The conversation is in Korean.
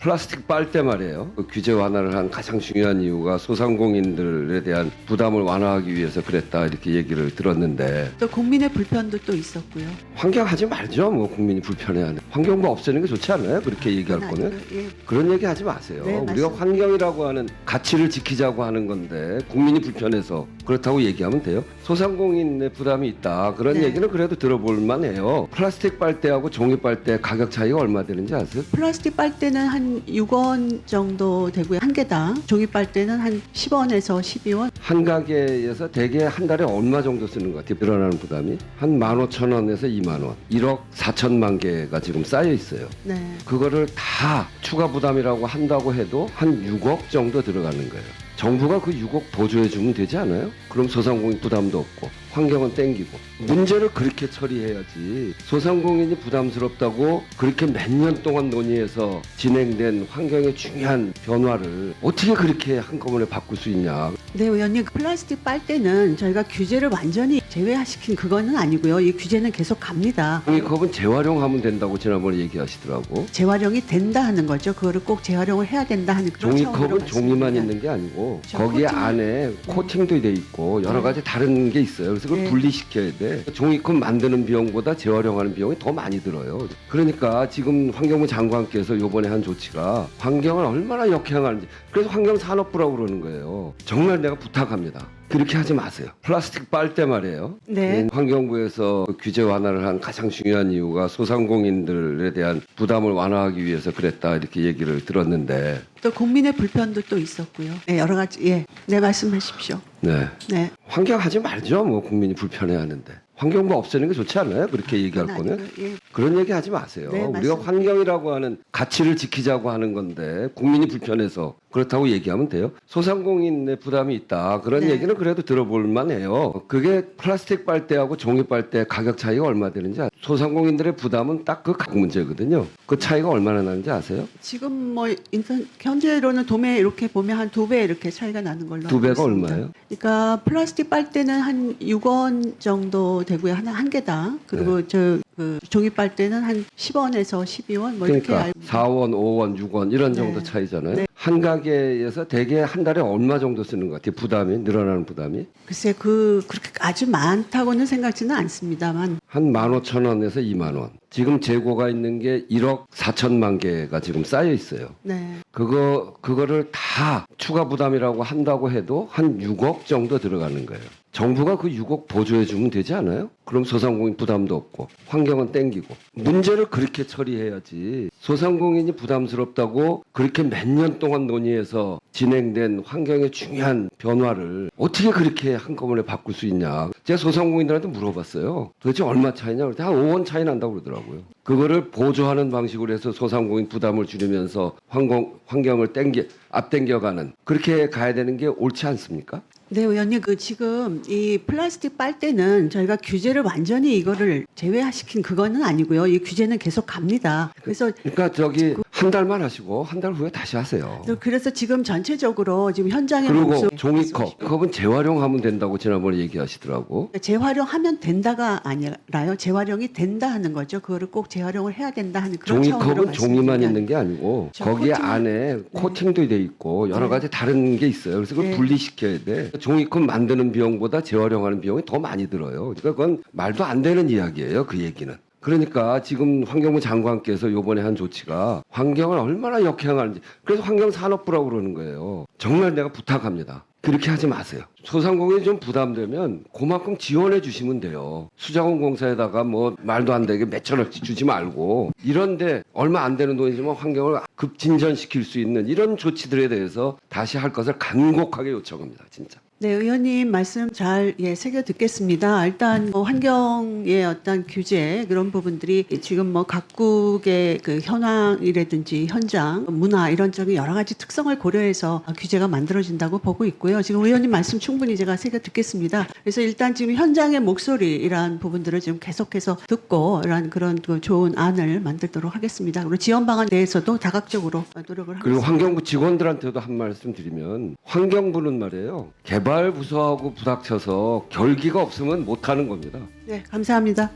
플라스틱 빨대 말이에요. 그 규제 완화를 한 가장 중요한 이유가 소상공인들에 대한 부담을 완화하기 위해서 그랬다 이렇게 얘기를 들었는데 또 국민의 불편도 또 있었고요. 환경하지 말죠. 뭐 국민이 불편해하는 환경부 없애는 게 좋지 않아요? 그렇게 얘기할 그건 거는 아니고요. 예. 그런 얘기 하지 마세요. 네, 우리가 맞습니다. 환경이라고 하는 가치를 지키자고 하는 건데 국민이 불편해서 그렇다고 얘기하면 돼요. 소상공인의 부담이 있다. 그런 네. 얘기는 그래도 들어볼 만해요. 플라스틱 빨대하고 종이 빨대 가격 차이가 얼마 되는지 아세요? 플라스틱 빨대는 한 6원 정도 되고요. 한 개당. 종이 빨대는 한 10원에서 12원. 한 가게에서 대개 한 달에 얼마 정도 쓰는 것 같아요? 늘어나는 부담이 한 15,000원에서 2만 원, 1억 4천만 개가 지금 쌓여 있어요. 네. 그거를 다 추가 부담이라고 한다고 해도 한 6억 정도 들어가는 거예요. 정부가 그 6억 보조해 주면 되지 않아요? 그럼 소상공인 부담도 없고 환경은 땡기고 문제를 그렇게 처리해야지. 소상공인이 부담스럽다고 그렇게 몇 년 동안 논의해서 진행된 환경의 중요한 변화를 어떻게 그렇게 한꺼번에 바꿀 수 있냐. 네, 의원님, 플라스틱 빨대는 저희가 규제를 완전히 제외시킨 그거는 아니고요. 이 규제는 계속 갑니다. 종이컵은 재활용하면 된다고 지난번에 얘기하시더라고. 재활용이 된다 하는 거죠. 그거를 꼭 재활용을 해야 된다 하는 그런 차원으로 종이컵은 종이만 말씀드립니다. 있는 게 아니고 저 거기에 코팅. 안에 코팅도 돼 있고 여러 가지 다른 게 있어요. 그래서 그걸 네. 분리시켜야 돼. 종이컵 만드는 비용보다 재활용하는 비용이 더 많이 들어요. 그러니까 지금 환경부 장관께서 이번에 한 조치가 환경을 얼마나 역행하는지, 그래서 환경산업부라고 그러는 거예요. 정말 내가 부탁합니다. 그렇게 하지 마세요. 플라스틱 빨대 말이에요. 네. 환경부에서 규제 완화를 한 가장 중요한 이유가 소상공인들에 대한 부담을 완화하기 위해서 그랬다 이렇게 얘기를 들었는데 또 국민의 불편도 또 있었고요. 네, 여러 가지. 예. 네, 말씀하십시오. 네. 네. 환경하지 말죠. 뭐 국민이 불편해하는데 환경부 없애는 게 좋지 않아요? 그렇게 얘기할 그건 거는 아니고요. 예. 그런 얘기 하지 마세요. 네, 우리가 맞습니다. 환경이라고 하는 가치를 지키자고 하는 건데 국민이 불편해서 그렇다고 얘기하면 돼요. 소상공인의 부담이 있다. 그런 네. 얘기는 그래도 들어볼 만해요. 그게 플라스틱 빨대하고 종이 빨대 가격 차이가 얼마 되는지 소상공인들의 부담은 딱 그 가격 문제거든요. 그 차이가 얼마나 나는지 아세요? 지금 뭐 인턴 현재로는 도매 이렇게 보면 한 2배 이렇게 차이가 나는 걸로 두 알고 배가 있습니다. 얼마예요? 그러니까 플라스틱 빨대는 한 6원 정도 되고요. 한 개당. 그리고 그 종이 빨대는 한 10원에서 12원 뭐 이렇게 그러니까 알고 4원, 5원, 6원 이런 정도 네. 차이잖아요. 네. 한 가게에서 대개 한 달에 얼마 정도 쓰는 것 같아요? 부담이 늘어나는 부담이 글쎄 그렇게 아주 많다고는 생각지는 않습니다만 한 15,000원에서 2만 원. 지금 재고가 있는 게 1억 4천만 개가 지금 쌓여 있어요. 네. 그거를 다 추가 부담이라고 한다고 해도 한 6억 정도 들어가는 거예요. 정부가 그 6억 보조해 주면 되지 않아요? 그럼 소상공인 부담도 없고 환경은 땡기고 문제를 그렇게 처리해야지. 소상공인이 부담스럽다고 그렇게 몇 년 동안 논의해서 진행된 환경의 중요한 변화를 어떻게 그렇게 한꺼번에 바꿀 수 있냐. 제가 소상공인들한테 물어봤어요. 도대체 얼마 차이냐? 그랬더니 한 5원 차이 난다고 그러더라고요. 그거를 보조하는 방식으로 해서 소상공인 부담을 줄이면서 환경을 앞당겨가는 그렇게 가야 되는 게 옳지 않습니까? 네, 의원님, 지금 이 플라스틱 빨대는 저희가 규제를 완전히 이거를 제외시킨 그거는 아니고요. 이 규제는 계속 갑니다. 그래서 그러니까 한 달만 하시고 한 달 후에 다시 하세요. 그래서 지금 전체적으로 지금 현장의 그리고 목소리 종이컵, 컵은 재활용하면 된다고 지난번에 얘기하시더라고. 재활용하면 된다가 아니라요. 재활용이 된다 하는 거죠. 그거를 꼭 재활용을 해야 된다 하는 그런 차원으로 종이컵은 종이만 말씀드립니다. 있는 게 아니고 저 거기에 코팅. 안에 코팅도 돼 있고 여러 네. 가지 다른 게 있어요. 그래서 그걸 네. 분리시켜야 돼. 종이컵 만드는 비용보다 재활용하는 비용이 더 많이 들어요. 그러니까 그건 말도 안 되는 이야기예요. 그 얘기는. 그러니까 지금 환경부 장관께서 이번에 한 조치가 환경을 얼마나 역행하는지, 그래서 환경산업부라고 그러는 거예요. 정말 내가 부탁합니다. 그렇게 하지 마세요. 소상공인이 좀 부담되면 그만큼 지원해 주시면 돼요. 수자원공사에다가 뭐 말도 안 되게 몇천억씩 주지 말고 이런데 얼마 안 되는 돈이지만 환경을 급진전시킬 수 있는 이런 조치들에 대해서 다시 할 것을 간곡하게 요청합니다. 진짜. 네, 의원님 말씀 잘 새겨 듣겠습니다. 일단 뭐 환경의 어떤 규제 그런 부분들이 지금 뭐 각국의 그 현황이라든지 현장, 문화 이런 점이 여러 가지 특성을 고려해서 규제가 만들어진다고 보고 있고요. 지금 의원님 말씀 충분히 제가 새겨 듣겠습니다. 그래서 일단 지금 현장의 목소리 이러한 부분들을 지금 계속해서 듣고 이러한 그런 그 좋은 안을 만들도록 하겠습니다. 그리고 지원 방안 내에서도 다각적으로 노력을 하겠습니다. 그리고 환경부 직원들한테도 한 말씀 드리면 환경부는 말이에요. 개발 부서하고 부닥쳐서 결기가 없으면 못하는 겁니다. 네, 감사합니다.